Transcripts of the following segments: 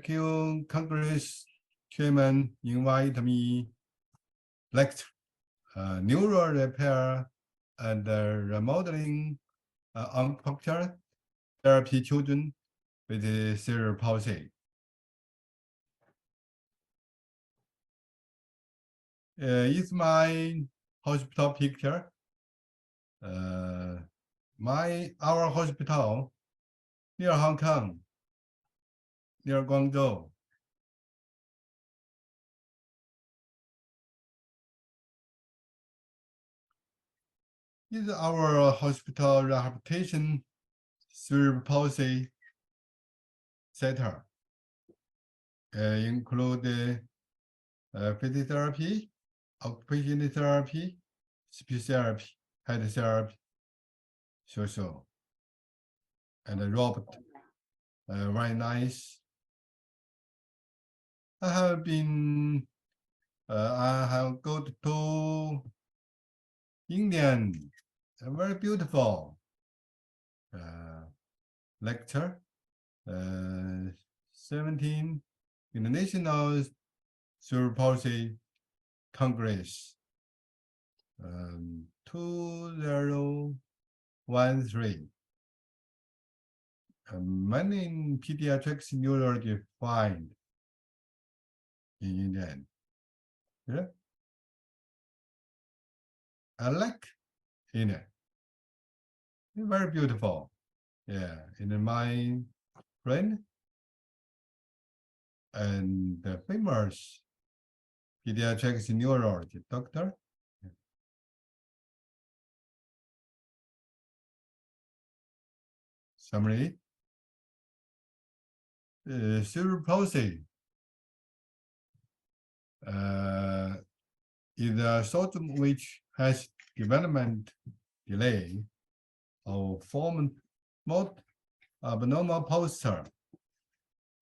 IQ Congress chairman invited me lecture, neural repair and remodeling acupuncture therapy children with cerebral palsy. It's my hospital picture. Our hospital near Hong Kong, near Guangzhou. Is our hospital rehabilitation cerebral palsy center. Include physiotherapy, occupational therapy, speech therapy, head therapy, social, and a robot. Very nice. I have gone to Indian, very beautiful lecture. 17 International Cerebral Palsy Congress 2013. Many pediatrics neurology find in Indian. Yeah. I like it. Very beautiful. Yeah, in my friend and the famous pediatrics neurology doctor. Summary. Cerebral palsy is a symptom which has development delay or form not abnormal posture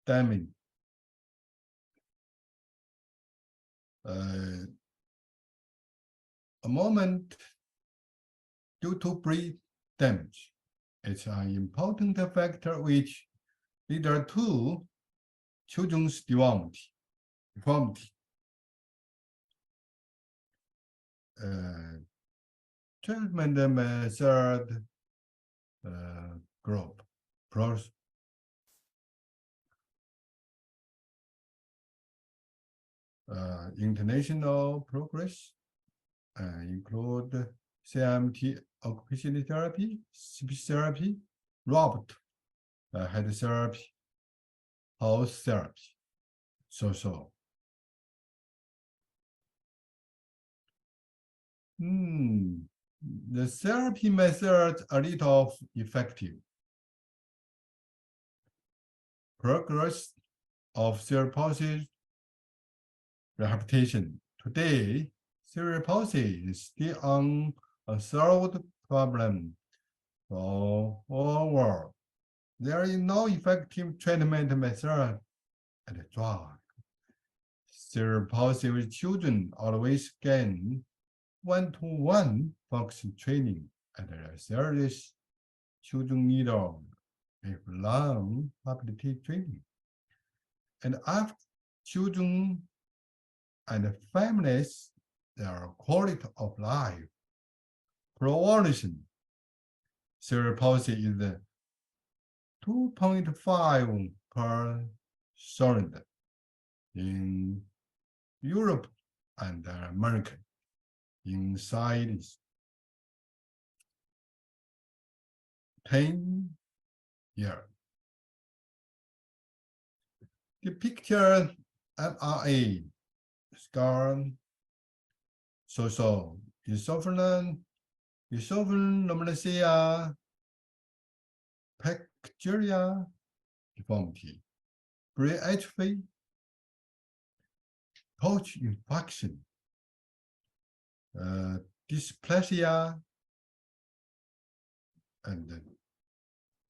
damage. A moment due to brain damage. It's an important factor which leads to children's deformity. Treatment method group. International progress include CMT occupational therapy, speech therapy, robot, head therapy, house therapy, so. The therapy methods are little effective. Progress of cerebral palsy rehabilitation. Today, cerebral palsy is still an unsolved problem for all world. There is no effective treatment method and drug. Cerebral palsy with children always gain one-to-one function training and serious children need lifelong ability training. And after children and families, their quality of life prolongation. Cerebral palsy is 2.5 per thousand in Europe and America. Inside is 10 years. The picture MRA scar so esophageal anomalia, bacteria deformity, brain atrophy, pouch infection, dysplasia, and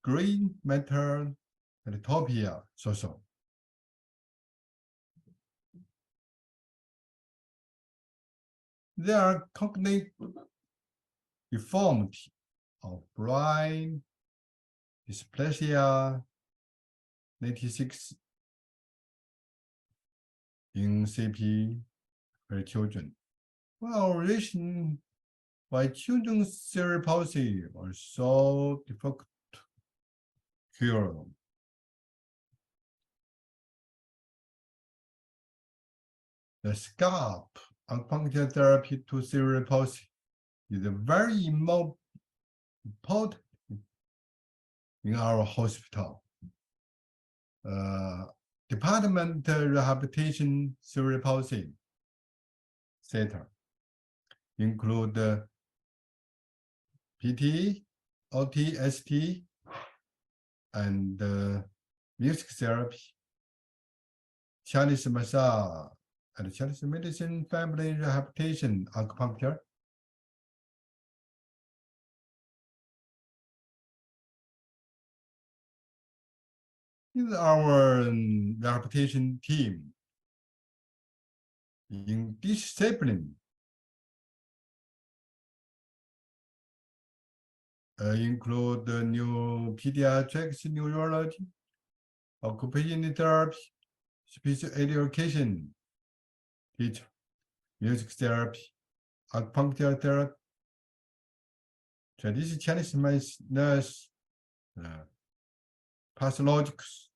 green matter atopia, so. There are cognitive deformity of brain, dysplasia, 96 in CP for children. Well, reason why children's cerebral palsy are so difficult to cure. The scalp acupuncture therapy to cerebral palsy is very important in our hospital. Department rehabilitation cerebral palsy center include PT, OT, ST, and music therapy, Chinese massage, and Chinese medicine, family rehabilitation, acupuncture. This is our rehabilitation team. In discipline, include new pediatrics, neurology, occupational therapy, special education teacher, music therapy, acupuncture therapy, traditional Chinese nurse, pathologics,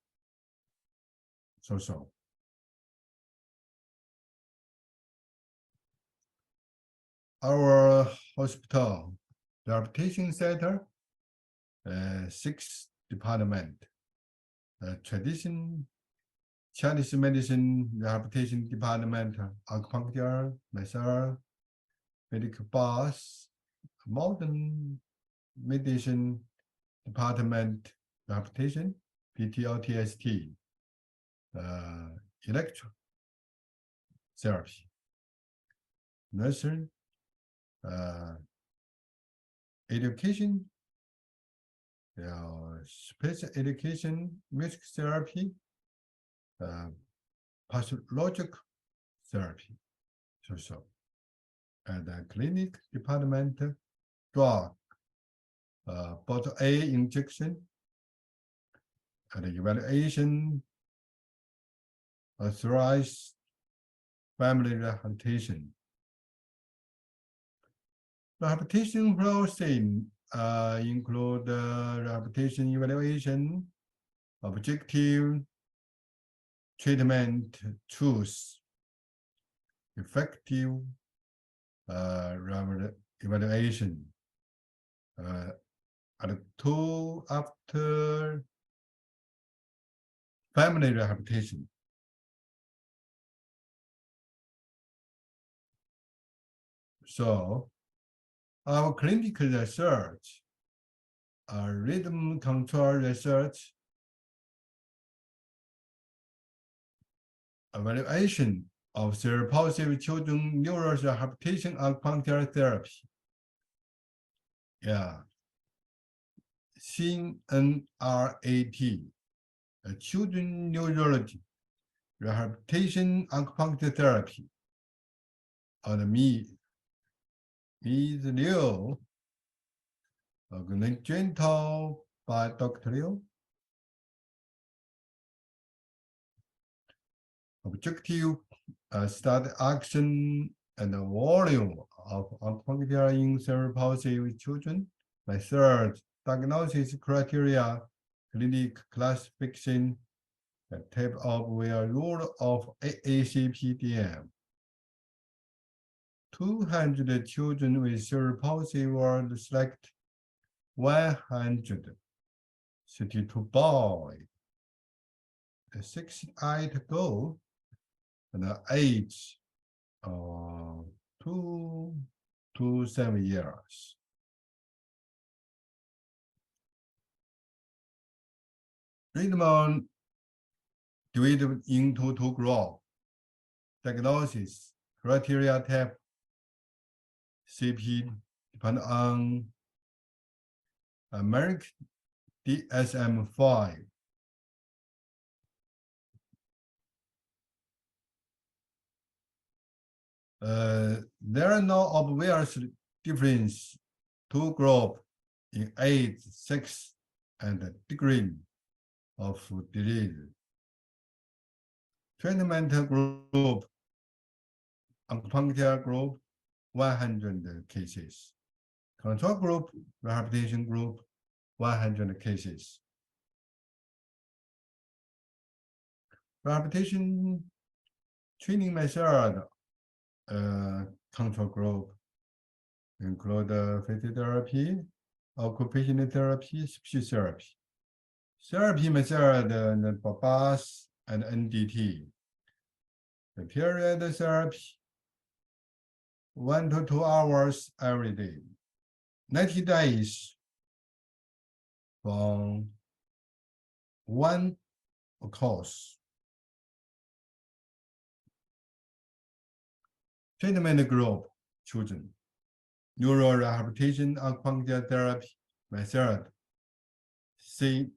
so. Our hospital rehabilitation center, 6 department, tradition, Chinese medicine rehabilitation department, acupuncture, massage, medical bath, modern medicine department rehabilitation, PTOTST, electro therapy, nursing, education, special education, music therapy, pathological therapy, so. And the clinic department, drug, bottle A injection, and evaluation, authorized family rehabilitation. Rehabilitation process include rehabilitation evaluation, objective treatment tools, effective evaluation, and 2 after family rehabilitation. So our clinical research, rhythm control research, evaluation of cerebral palsy with children, neurorehabilitation, acupuncture therapy. CNRAT, children neurology, rehabilitation, acupuncture therapy. And Ms. Liu, gentle by Dr. Liu. Objective, study action and the volume of acupuncture in cerebral palsy with children. Method, diagnosis criteria, clinic classification, the type of rule of AACPDM. 200 children with cerebral palsy were selected, 132 boys, 68 girls, and the age 2 to 7 years. Treatment divided into 2 groups. Diagnosis criteria type CP depend on American DSM-5. There are no obvious difference 2 groups in age, sex, and degree of disease. Treatment group, acupuncture group, 100 cases. Control group, rehabilitation group, 100 cases. Rehabilitation training method, control group include physical therapy, occupational therapy, speech therapy. Therapy method, the BABAS and NDT. The period therapy, 1 to 2 hours every day. 90 days from one course. Treatment group, children. Neurorehabilitation acupuncture therapy method, CNRAT,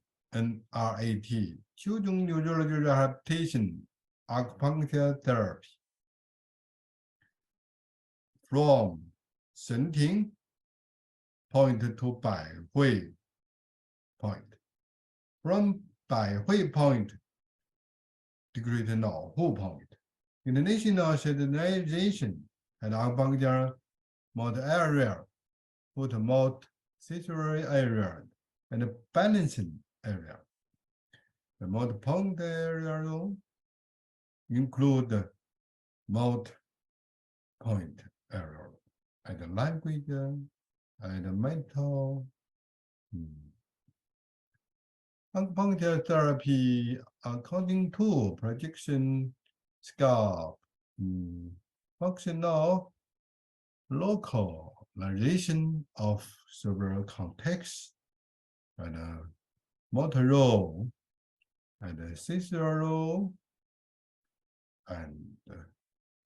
children neurology rehabilitation acupuncture therapy. From 神庭 point to 百会 point. From 百会 point to Great 脑户 point. International standardization and acupuncture mode area, foot mode sensory area, and balancing area. The mode point area include mode point area and language and mental. Acupuncture therapy according to projection scalp, functional localization of several contexts and motor role and sensor role and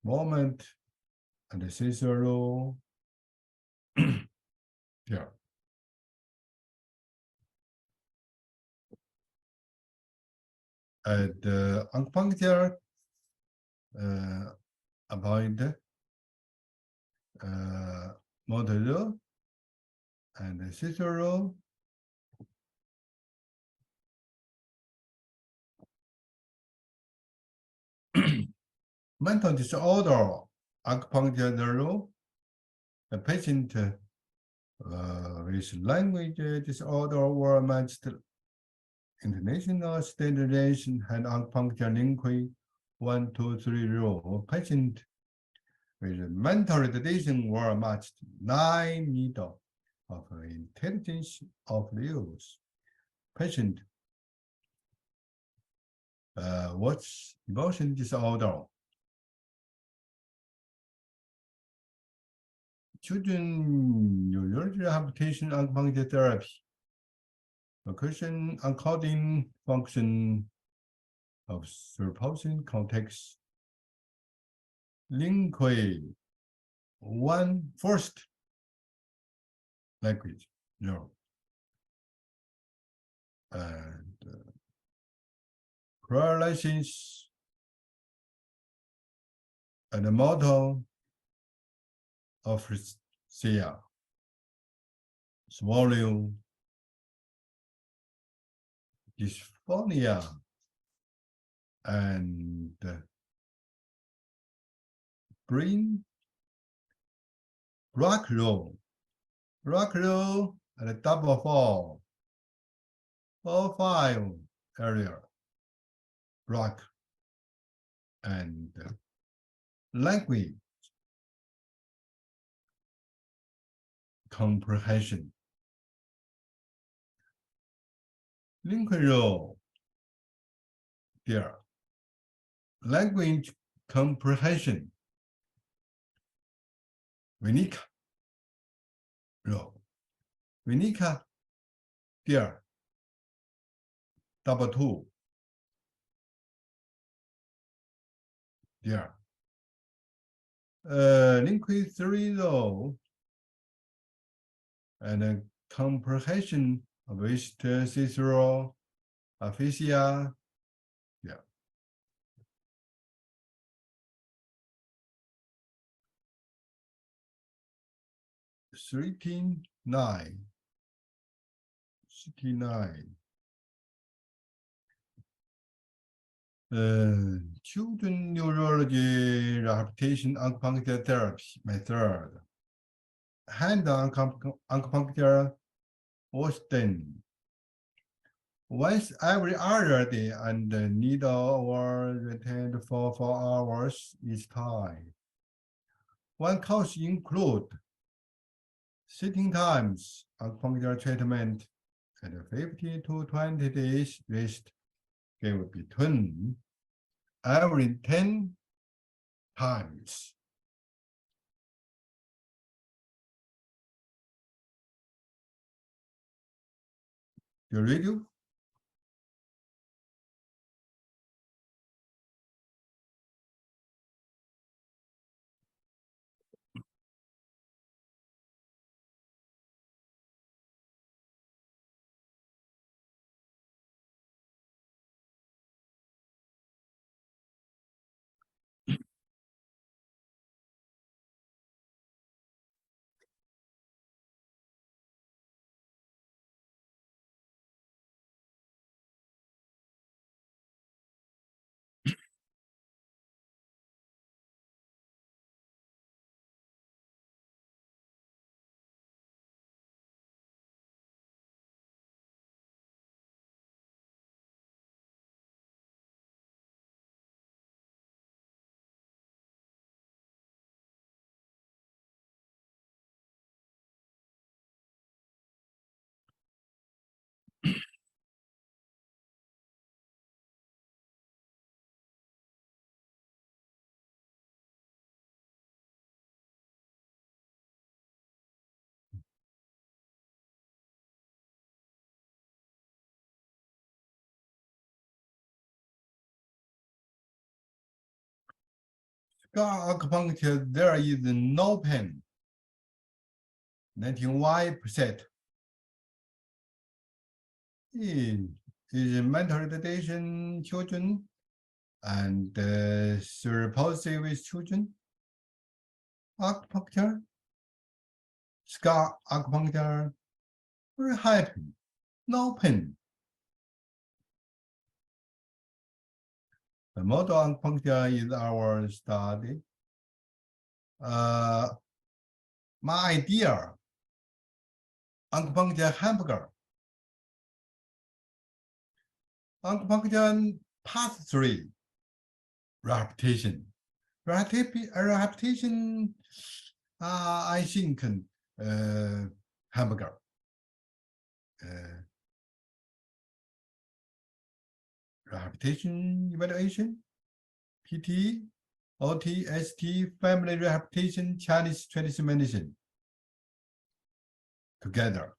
moment and sensor role. Yeah. And acupuncture about motor role and sensor role. Mental disorder, acupuncture role. The patient with language disorder or matched international standardization and acupuncture link 1, 2, 3 rule. Patient with mental retardation or matched 9 needle of intelligence of use. Patient what's emotion disorder. Children neurology rehabilitation acupuncture therapy. Location according function of cerebral context. Link 1 first language, no. And paralysis and the model of Sia, swallow, dysphonia, and brain, rock roll, and a double fall, 4-5 area, rock, and language comprehension. Link roll, there. Language comprehension. Vinica roll. Vinica, there. Double 2. There. Link 3 roll. And a comprehension of cerebral aphasia. Yeah. 39. children neurology rehabilitation acupuncture therapy method. Hand acupuncture was done once every other day and the needle was retained for 4 hours each time. One course include sitting times, acupuncture treatment, and 50 to 20 days rest give between every 10 times. You read it? Acupuncture, there is no pain, 91%. Is mental retardation children and cerebral palsy with children. Acupuncture, scar acupuncture, very happy, no pain. The model acupuncture is our study. My idea, acupuncture hamburger. Acupuncture path 3, rehabilitation. Rehabilitation, I think, hamburger. Rehabilitation evaluation, PT, OT, ST, family rehabilitation, Chinese traditional medicine together.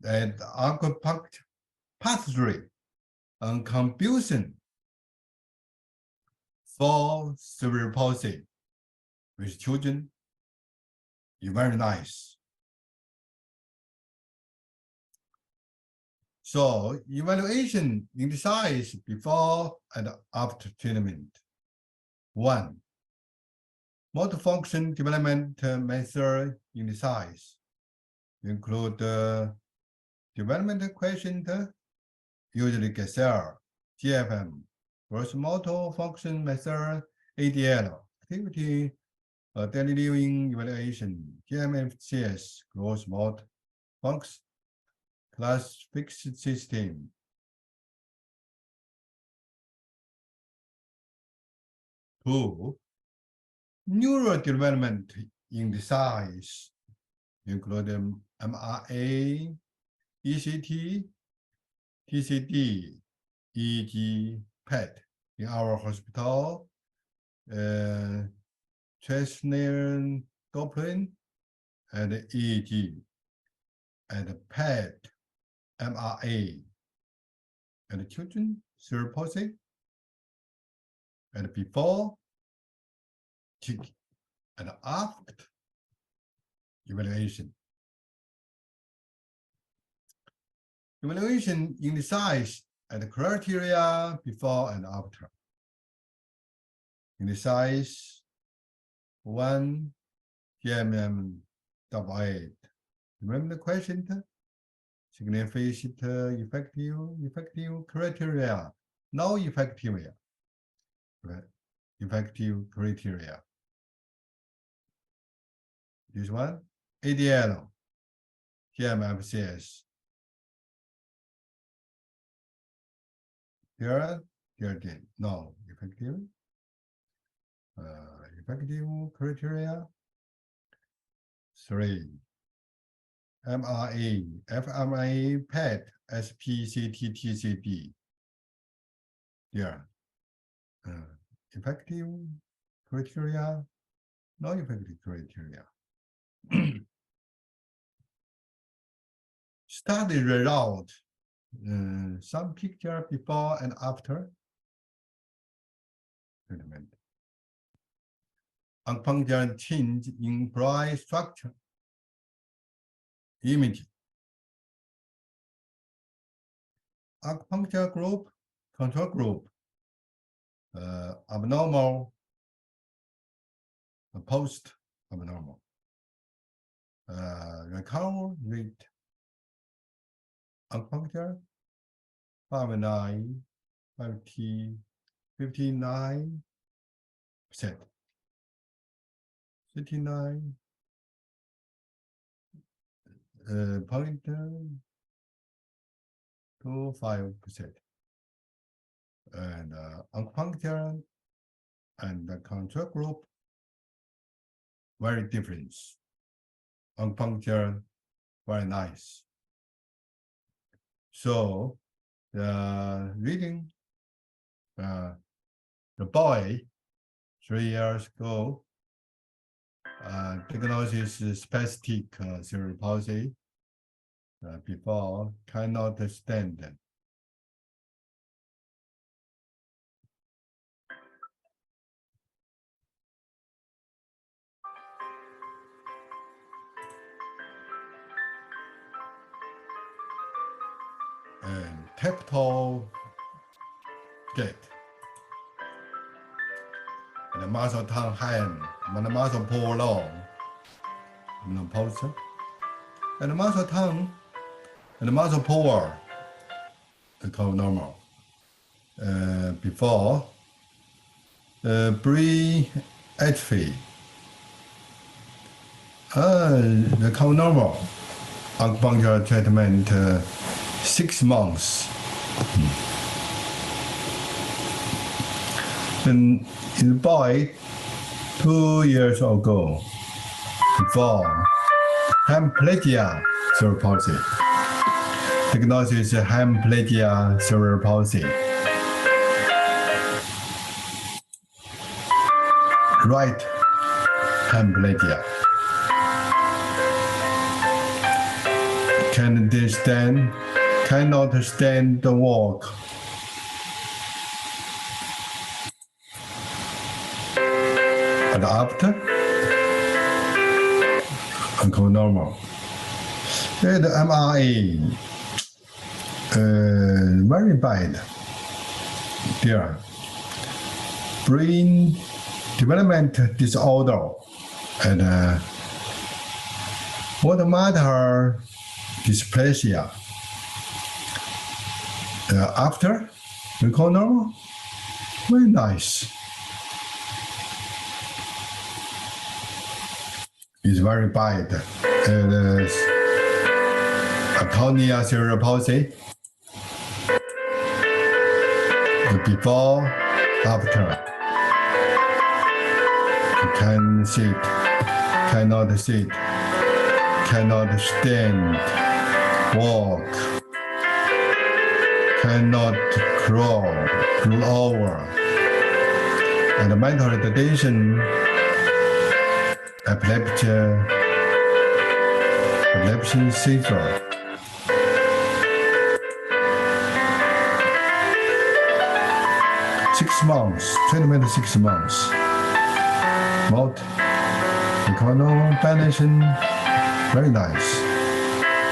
And acupuncture path 3 and confusion for cerebral palsy with children is very nice. So evaluation in the size before and after treatment. 1. Motor function development method in the size include development quotient, usually GSR, GFM, gross motor function method, ADL, activity, daily living evaluation, GMFCS, gross motor function, class fixed system. 2. Neurodevelopment in the size include MRA, ECT, TCD, EEG, PET. In our hospital, Transcranial Doppler and EEG, and PET, MRA, and children, cerebral palsy, and before, and after evaluation. Evaluation in the size and criteria before and after. In the size 1 GMM double 8. Remember the question? Significant effective criteria, no effective. right? Effective criteria. This one, ADL, TMFCS. Here again, no, effective. Effective criteria. 3. MRA, FMA, PET, SPCT, TCD. Here. Effective criteria, no effective criteria. Study result. Some picture before and after treatment. Acupuncture change in brain structure. Imaging. Acupuncture group, control group. Abnormal, post-abnormal. Recovery rate. Acupuncture 59, 59%. 39 0.25%. And acupuncture and the control group very different. Acupuncture very nice. So the reading, the boy 3 years ago diagnosis spastic cerebral palsy. Before cannot stand. And tactile gait. And the muscle tongue hand, and the muscle pull long, and the posture. And the muscle tongue and the muscle pull become normal. Before brain atrophy become normal. Acupuncture treatment 6 months. And in the boy 2 years ago, before hemiplegia cerebral palsy. Diagnosis hemiplegia cerebral palsy. Right hemiplegia. Cannot stand the walk. And after, become normal. The MRA, very bad. There, brain development disorder, and what matter dysplasia. After, become normal. Very nice. It's very bad. Atonia cerebral palsy. Before, after. You can sit, cannot sit, cannot stand, walk, cannot crawl, roll over. And mental retardation, epilepsy seizure. Treatment 6 months. Mouth, coordination, very nice.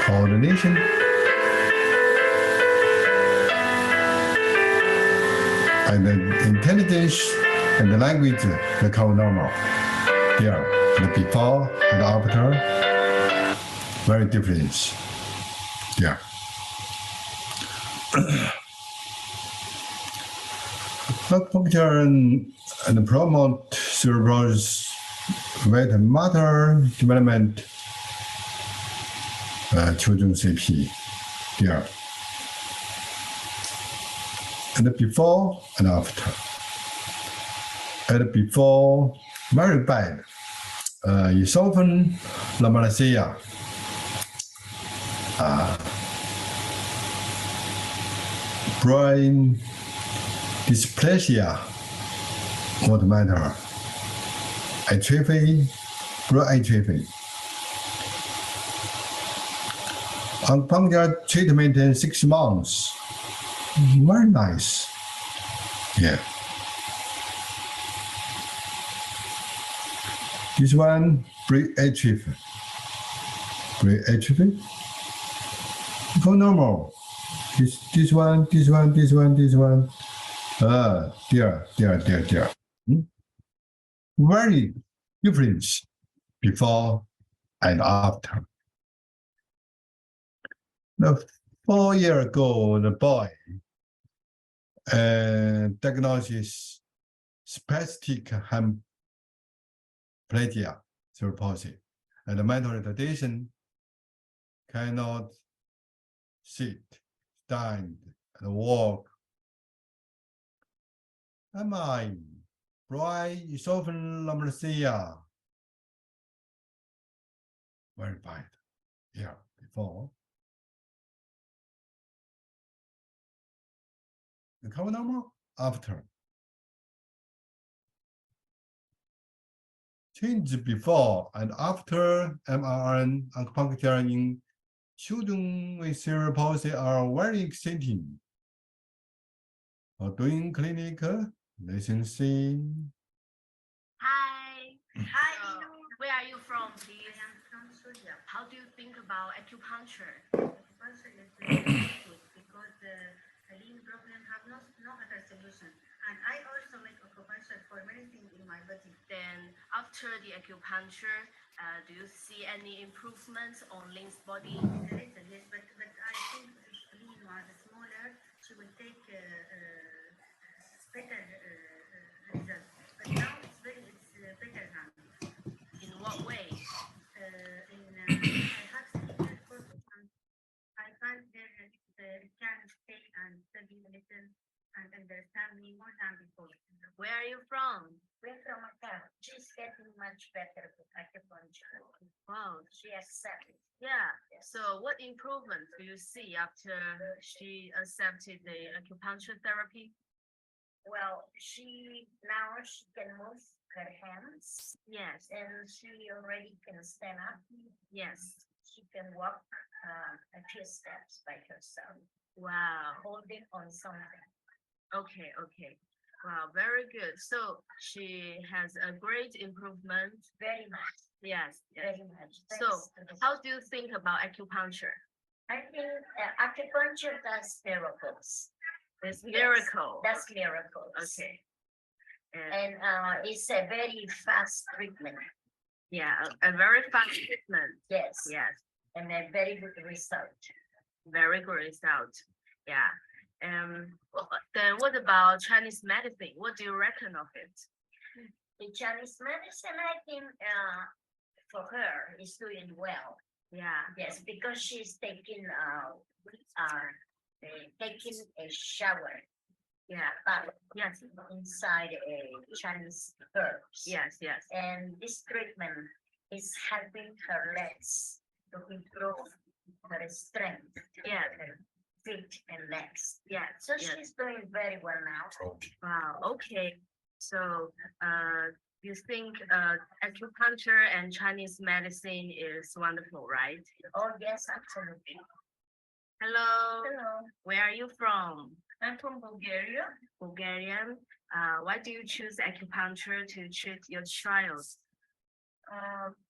Coordination. And the intelligence and the language become normal. Here, the before and after, very different. Yeah. Acupuncture and promote cerebral's weight and matter development. Children CP here. And before and after. And before, very bad. It's often Lamasia. Brain dysplasia, what matter? Atrophy, brain atrophy. Acupuncture treatment in 6 months. Very nice. Yeah. This one, brain atrophy. Brain atrophy. Go normal. This one. There. Very difference before and after. Now, 4 years ago, the boy diagnosis spastic hemiplegia, cerebral palsy, and the mental retardation, cannot sit, stand, and walk. Am I bright? It's often Lamasia. Very bad. Yeah, before. Recover normal after. Change before and after MRN acupuncture in children with cerebral palsy are very exciting. For doing clinic, listen, see. Hi. Where are you from, please? I am from Syria. How do you think about acupuncture? Acupuncture is very good because the limb problem have no other solution. And I also make acupuncture for many things in my body. Then after the acupuncture, do you see any improvements on Lynn's body? A little, yes, but I think if Lynn was smaller, she would take better results. But now it's better now. In what way? I have seen photos and I find they can stay and study a little and understand me more than before. Where are you from? We're from Macau. She's getting much better with acupuncture. Wow. She accepted. Yeah. Yes. So what improvement do you see after she accepted the acupuncture therapy? Well, now she can move her hands. Yes. And she already can stand up. Yes. She can walk a few steps by herself. Wow. Holding on something. Okay. Wow, very good. So she has a great improvement. Very much. Yes. Very much. So how do you think about acupuncture? I think acupuncture does miracles. It's miracle. That's miracles. Okay. And it's a very fast treatment. Yeah, a very fast treatment. Yes. And a very good result. Very good result. Yeah. Then what about Chinese medicine? What do you reckon of it? The Chinese medicine, I think, for her is doing well. Yeah. Yes, because she's taking a shower. Yeah, but yes, inside a Chinese herbs. Yes. And this treatment is helping her legs to improve her strength. Yeah, her feet and legs. Yeah, so she's doing very well now. Wow. Okay. So, you think acupuncture and Chinese medicine is wonderful, right? Oh yes, absolutely. Hello. Where are you from? I'm from Bulgaria. Bulgarian. Why do you choose acupuncture to treat your child?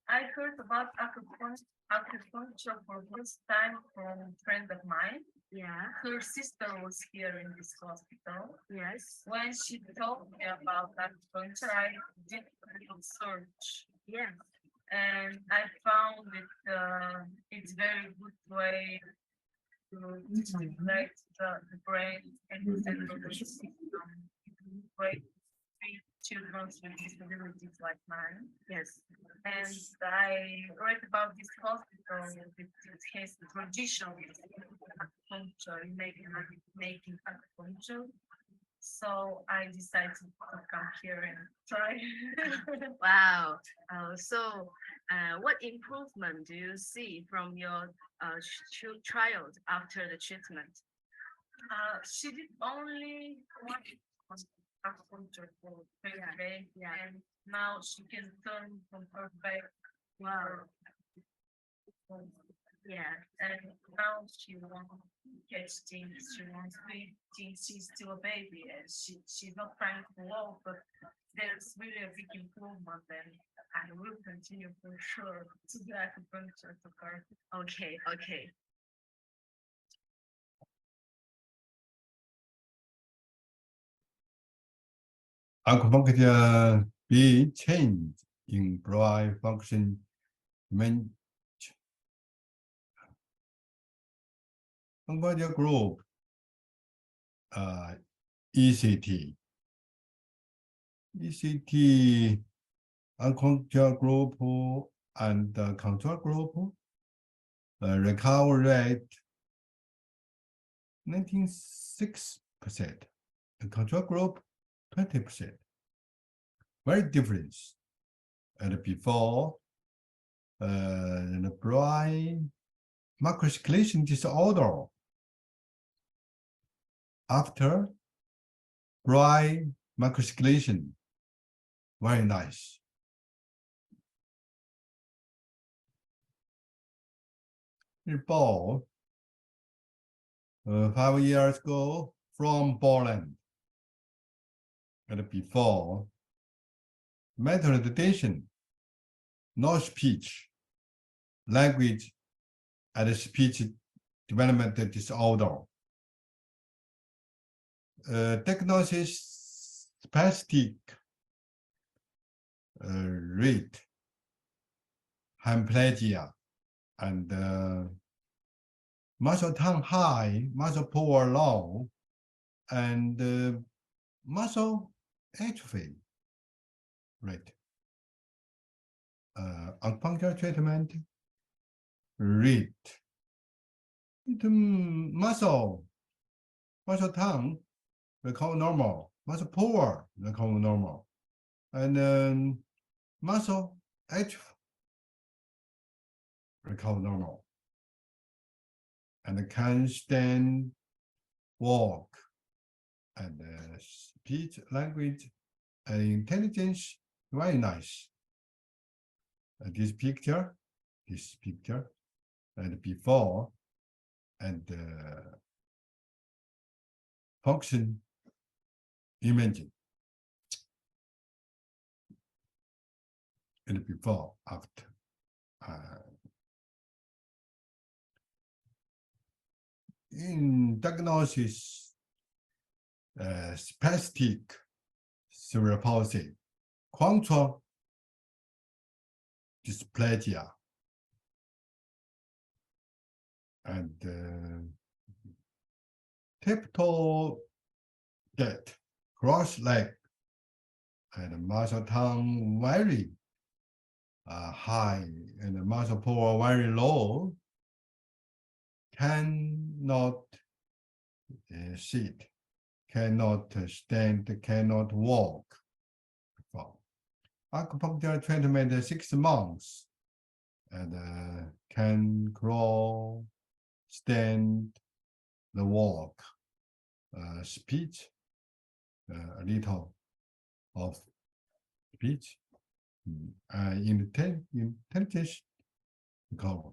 I heard about acupuncture for the first time from a friend of mine. Yeah. Her sister was here in this hospital. Yes. When she told me about acupuncture, I did a little search. Yeah. And I found it's very good way to stimulate the brain and the nervous system. great three children with disabilities like mine. Yes. And I read about this hospital with his traditional acupuncture, making acupuncture. So I decided to come here and try. Wow. What improvement do you see from your child after the treatment? She did only one acupuncture for her day, and now she can turn from her back. Wow. Yeah, and now she wants to catch things. She wants to eat things. She's still a baby, and she's not trying to walk, but there's really a big improvement, and I will continue for sure to do acupuncture to her. Okay, okay. Acupuncture be changed in brain function dimension. Acupuncture group ECT. ECT acupuncture group and control group recovery rate 96%. The control group 20%. Very different. And before the brain microcirculation disorder, after brain microcirculation, very nice. Report 5 years ago from Poland. And before mental retardation, no speech, language, and speech development disorder. Diagnosis spastic rate, hemiplegia, and muscle tone high, muscle power low, and muscle atrophy rate. Acupuncture treatment rate. Muscle tone recover normal, muscle power recover normal, and muscle atrophy recover normal, and can stand, walk, and speech, language, and intelligence, very nice. This picture, and before, and function imaging, and before, after. In diagnosis, spastic cerebral palsy, control dysplasia, and tiptoe gait, cross leg, and muscle tone very high, and the muscle power very low, cannot sit, cannot stand, cannot walk. Acupuncture treatment 6 months, and can crawl, stand, the walk, speech, a little of speech, intelligence recover.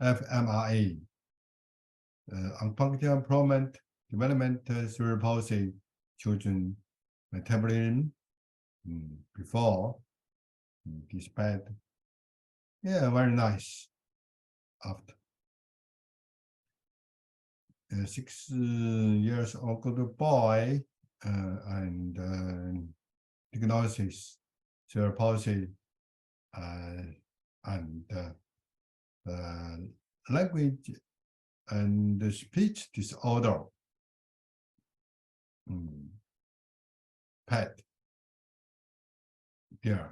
fMRA, acupuncture improvement, development, cerebral palsy, children metabolism before, despite, yeah, very nice. After 6 years old boy, and diagnosis, cerebral palsy, and language and the speech disorder. PET. Here.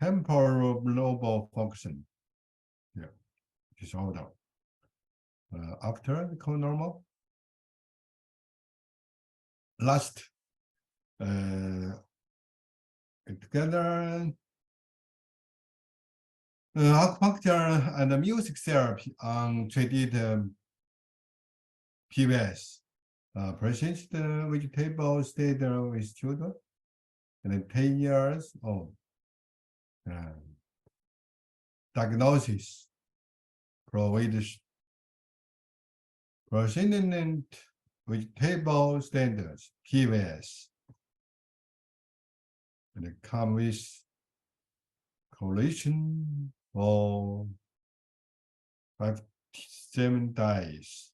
Temporal lobe function. Yeah. Disorder. After the co-normal. Last. Together. Acupuncture and music therapy on treated PVS. Persist vegetable state with children and 10 years old. Diagnosis provided persistent vegetable standards PVS and come with correlation for 57 days.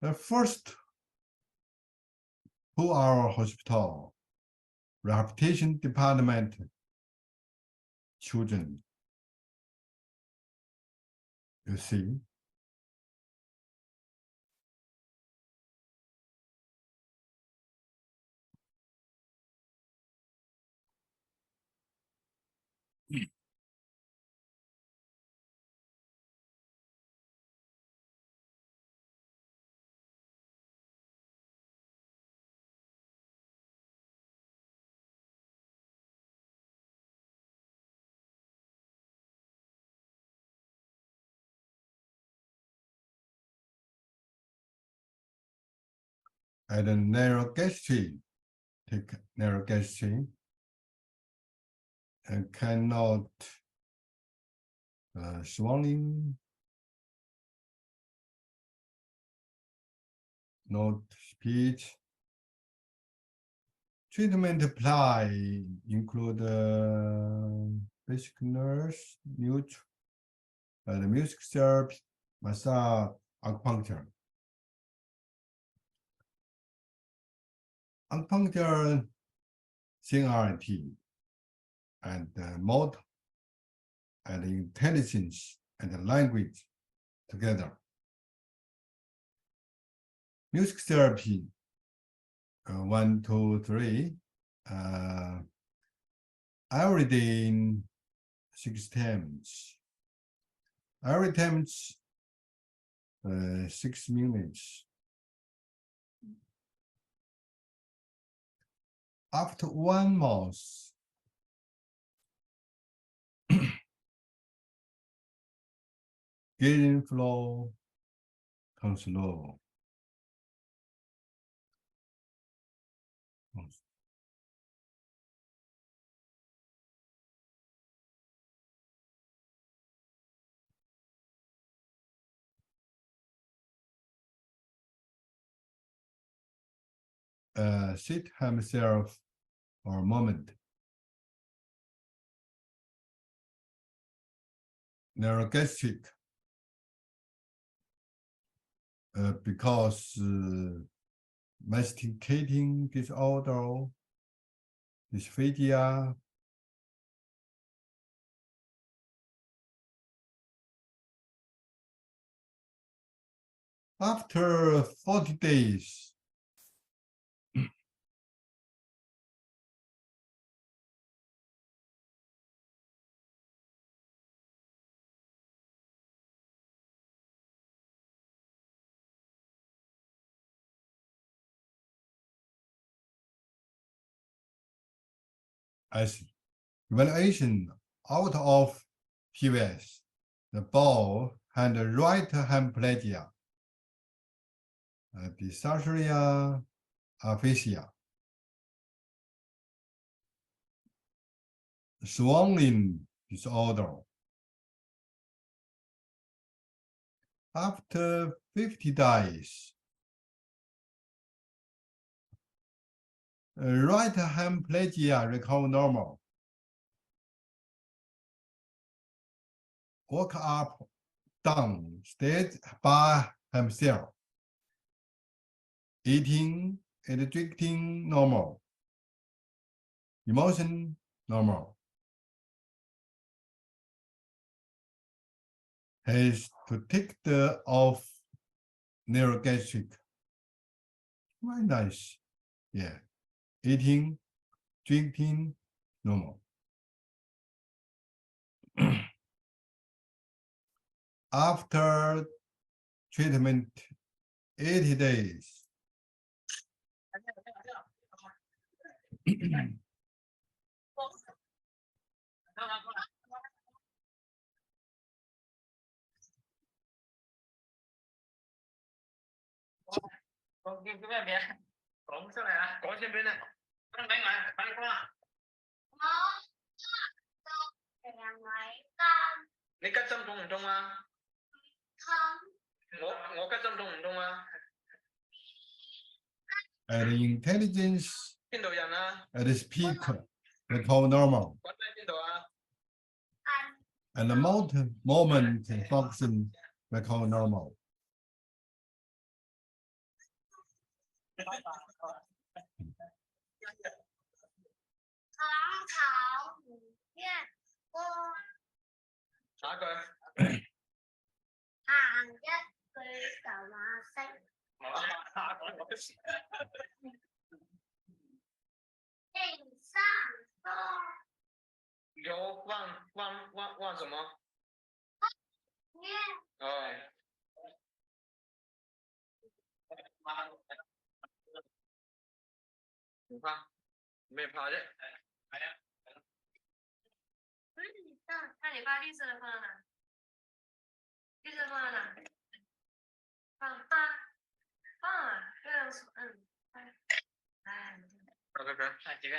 The first 2-hour hospital rehabilitation department children. You see. And the neurogastric, take neurogastric and cannot swallowing, not speech. Treatment apply include basic nurse, neutral, and music therapy, massage, acupuncture. Acupuncture, CRT, and motor, and intelligence and language together. Music therapy, 1, 2, 3, every day 6 times. Every time 6 minutes. After 1 month, gain flow comes slow. Sit himself for a moment. Neurogastric, because masticating disorder, dysphagia, after 40 days, as evaluation out of PVS, the ball had the right hemiplegia, dysaria, aphasia, swallowing disorder. After 50 days, right hemiplegia recover normal. Walk up, down, stayed by himself. Eating and drinking normal. Emotion normal. has to take the off neurogastric. Very nice. Yeah. Eating, drinking, normal. After treatment, 80 days. Con cái bé mẹ con sao này à con trên bên này con bánh mà bánh con à你吉針痛唔痛啊？我吉針痛唔痛啊？ And intelligence 邊度人啊？ at its peak, we call normal. 揾喺邊度啊？ And the moment function, we call normal. 下一句。行一句就話識。認三科。有忘什麼？哦。唔怕，咩怕啫？係啊。那你把绿色的放到哪？绿色放到哪？放啊，这样说，哎。OK，自己嚟，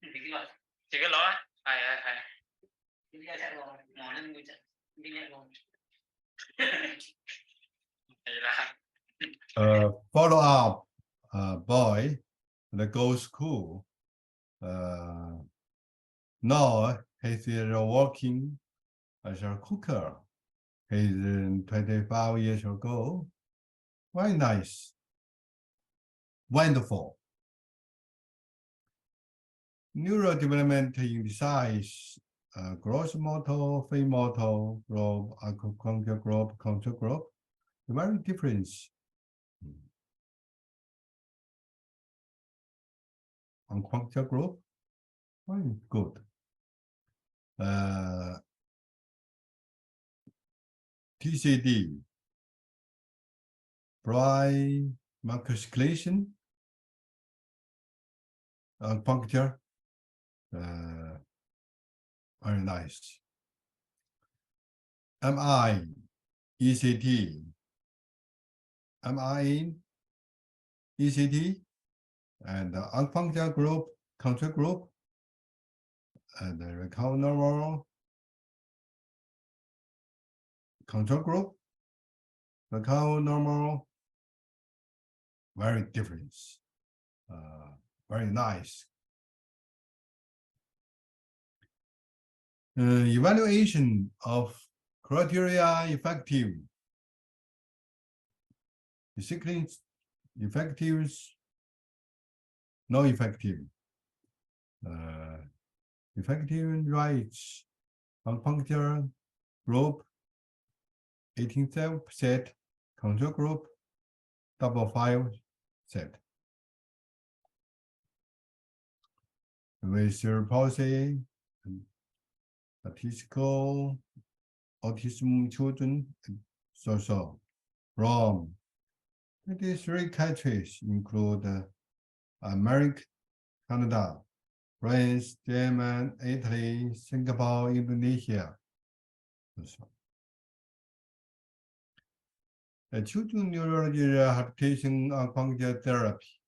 自己攞啊，係。點解隻我呢每隻點解我？係啦。Follow up boy that goes school. Now he's working as a cooker. He's 25 years ago. Very nice. Wonderful. Neurodevelopment in the size, gross motor, fine motor group, acupuncture group, control group, very different. Acupuncture group, very good. TCD, bright microcirculation, acupuncture, very nice. MI, ECT, MI, ECT, and acupuncture group, control group, and the recount normal, control group, recount normal, very different, very nice. Evaluation of criteria effective. Basically, effective, no effective. Effective rights, acupuncture group, 18% control group, 5% with cerebral palsy, statistical autism children, so from 23 countries include America, Canada, France, Germany, Italy, Singapore, Indonesia. Children neurology rehabilitation acupuncture therapy.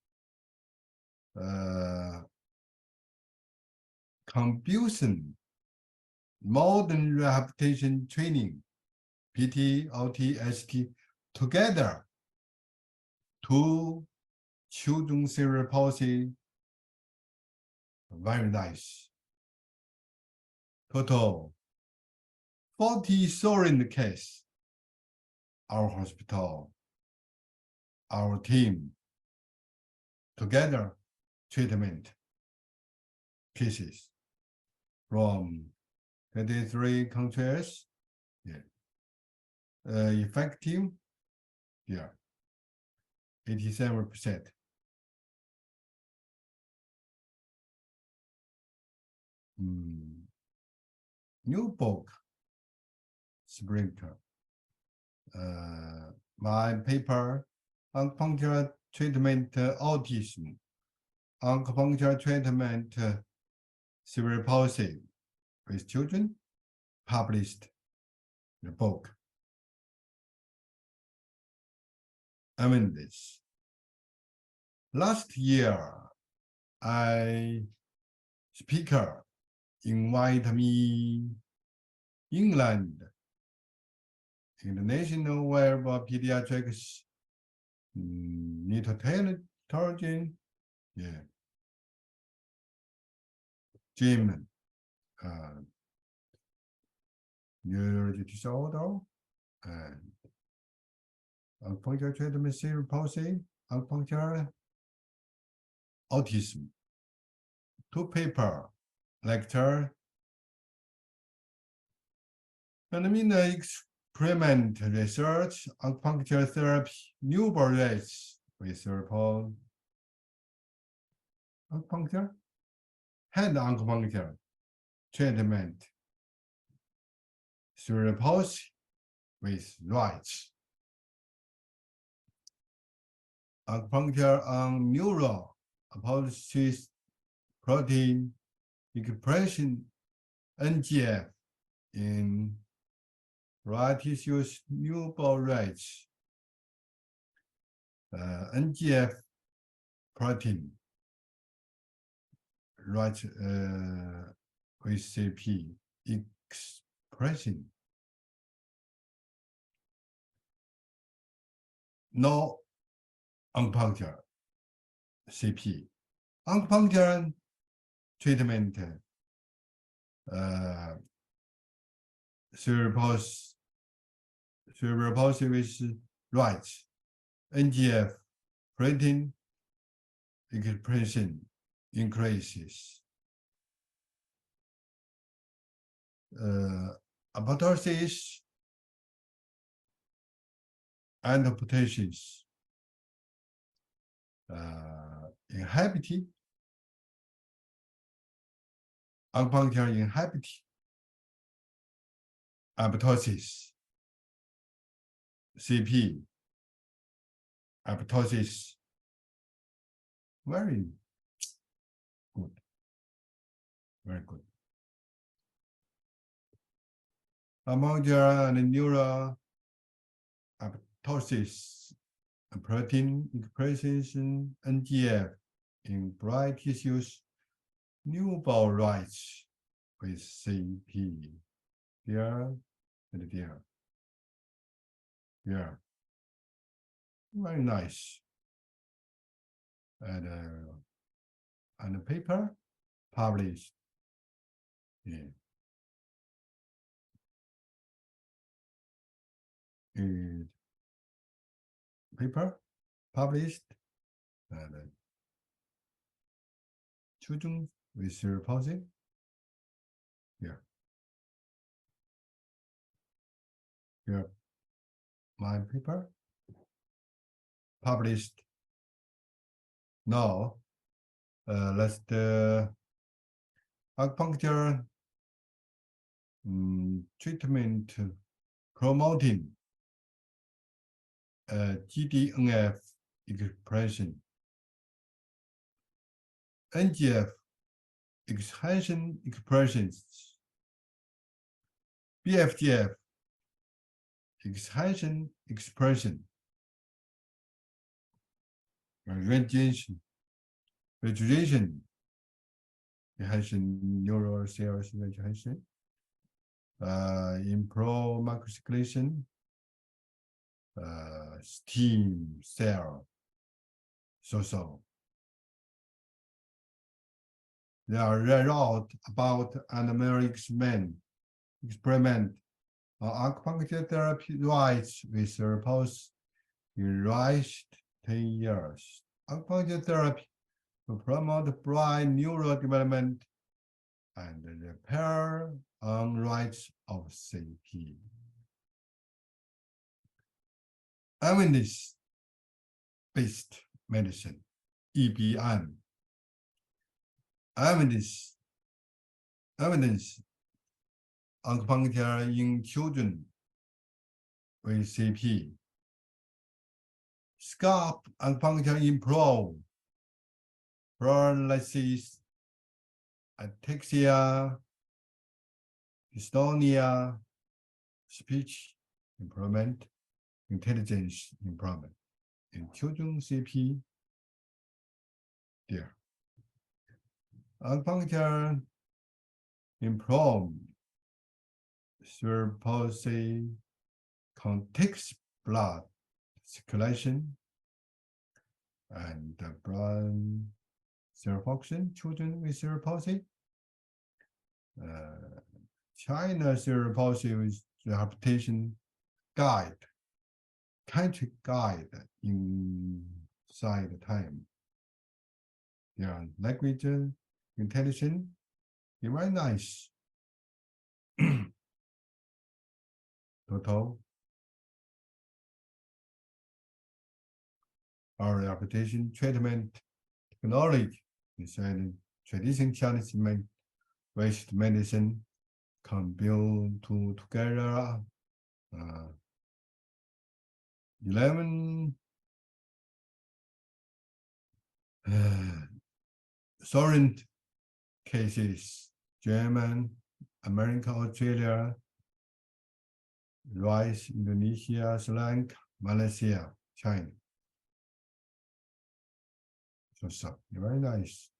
Confusion, modern rehabilitation training, PT, OT, ST, together to children cerebral palsy. Very nice. Total 40 soaring case. Our hospital, our team, together treatment cases from 23 countries. Yeah. effective. Yeah, 87%. New book, Sprinter. My paper, Acupuncture Treatment Autism, Acupuncture Treatment Cerebral Palsy with Children, published the book. I mean this. Last year, speaker invited me England International Wearable Pediatrics Neonatology, yeah, German neurology disorder and acupuncture treatment cerebral palsy, acupuncture autism. 2 paper lecture and in the experiment research acupuncture therapy newborn rates with cerebral acupuncture, hand acupuncture treatment cerebral palsy with rights. Acupuncture on neural apoptosis protein expression NGF in right tissues newborn rates. NGF protein right with CP expression. No acupuncture CP. Acupuncture treatment cerebral palsy with rights. NGF protein expression increases. Apoptosis and apoptosis inhibited. Acupuncture inhibited apoptosis. CP apoptosis very good, very good. Acupuncture and neural apoptosis protein expression NGF in bright tissues newborn rights with CP. Here and here. Yeah. Very nice. And the paper published. Yeah. Paper published and children with cerebral palsy. Yeah. Here, my paper published. Now, let's the acupuncture treatment promoting GDNF expression, NGF expansion expressions, BFGF expansion expression, regeneration, enhancing neural cells regeneration, improve microcirculation, stem cell, so. They are read out about an American experiment on acupuncture therapy rights with cerebral palsy in last 10 years. Acupuncture therapy to promote brain neural development and repair on rights of CP. evidence-based medicine, EBM. Evidence acupuncture in children with CP. Scalp acupuncture improve paralysis, ataxia, dystonia, speech improvement, intelligence improvement in children CP. There. Acupuncture improve cerebral palsy, context blood circulation, and the brain cell function, children with cerebral palsy. China cerebral palsy with rehabilitation guide, country guide inside time. Yeah, language intelligence, very nice. Total. Our rehabilitation treatment technology is a traditional Chinese West medicine can build together 11 sovereign cases: German, America, Australia, Rice, Indonesia, Sri Lanka, Malaysia, China. So very nice.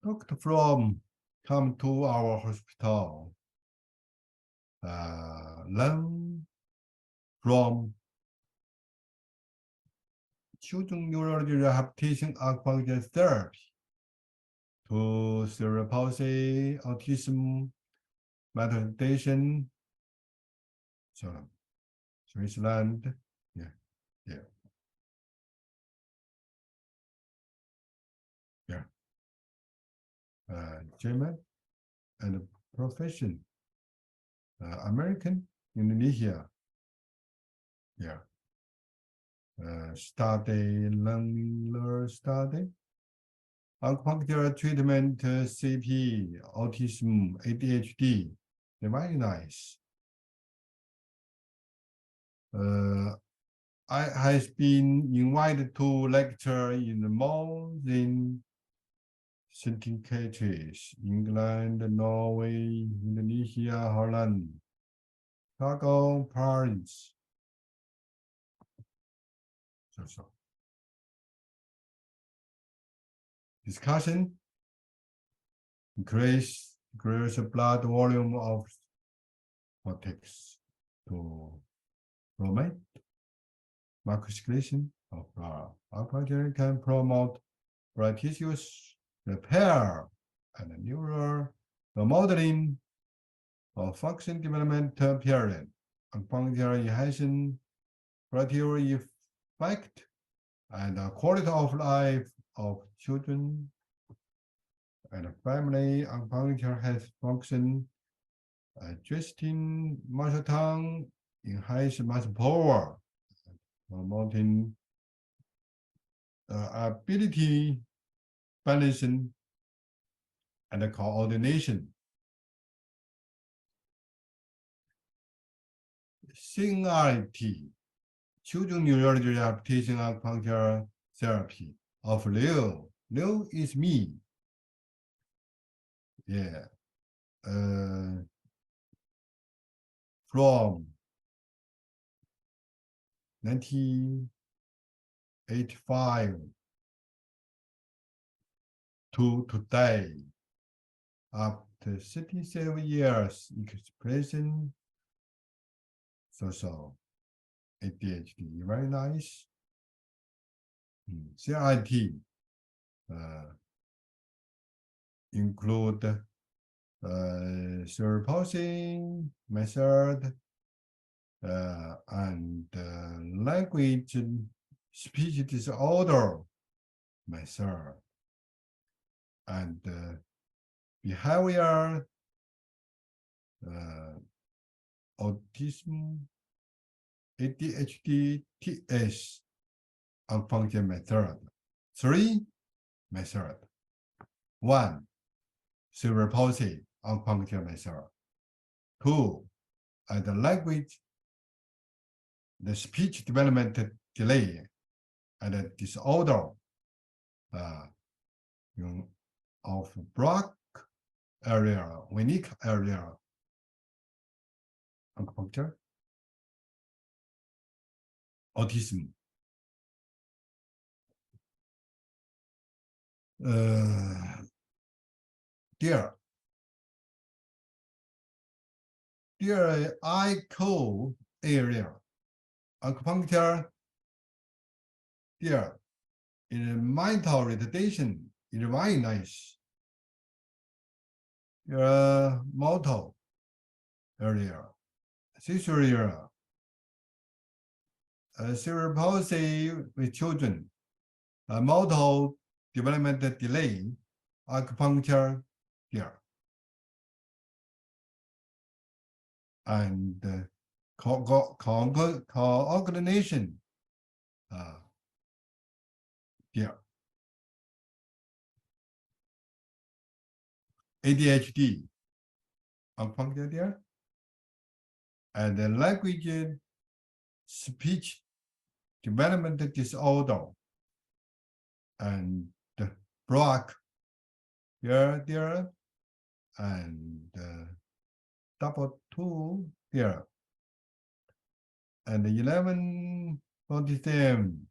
Doctor from come to our hospital. Learn from children neurology rehabilitation acupuncture therapy to cerebral palsy, autism, meditation. So Switzerland, yeah. German and profession, American, Indonesia, study, learn, study, acupuncture treatment, CP, autism, ADHD, very nice. I has been invited to lecture in more than 17 countries: England, Norway, Indonesia, Holland, Chicago, Paris. So. Discussion: increase blood volume of cortex to promote microcirculation of blood. Acupuncture can promote blood tissues repair and neural remodeling of function development period. Acupuncture enhances quality effect and quality of life of children and family. Acupuncture has function adjusting muscle tone, enhance muscle power, promoting ability, balancing, and coordination. Similarity: children neurology rehabilitation acupuncture therapy of LIU. LIU is me. From 1985 to today, after 37 years expression, so ADHD, very nice. CIT include cerebral palsy method and language speech disorder method and behavior autism, ADHD, TS, acupuncture method. 3 method. 1. Cerebral palsy, acupuncture method. 2. The language, the speech development delay and the disorder of Brock area, Winnick area acupuncture, autism. Dear eye core area acupuncture. Dear, in mental retardation is very nice. Your motor area, sensory area, cerebral palsy with children, motor development delay, acupuncture here, and coordination here. ADHD, acupuncture there, and the language speech development disorder, and Brock here, and double 2 here, and 11 autism.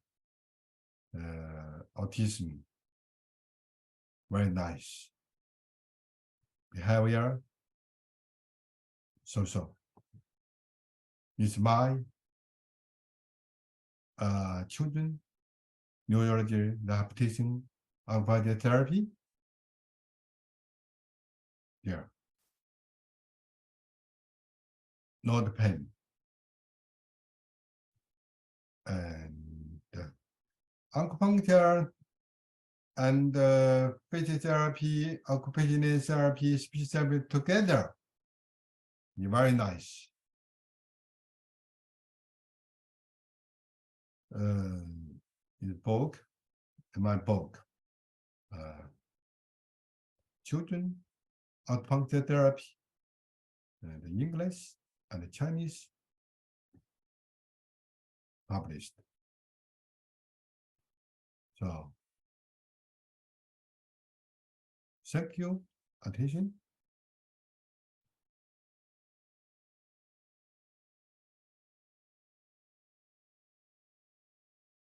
Very nice. Behavior, so. It's my children, Neurosurgery, rehabilitation, acupuncture therapy. Yeah. Not pain. And acupuncture and physical therapy, occupational therapy, speech therapy together. Very nice. In book, in my book, children, acupuncture therapy, and English and Chinese published. So, thank you, attention.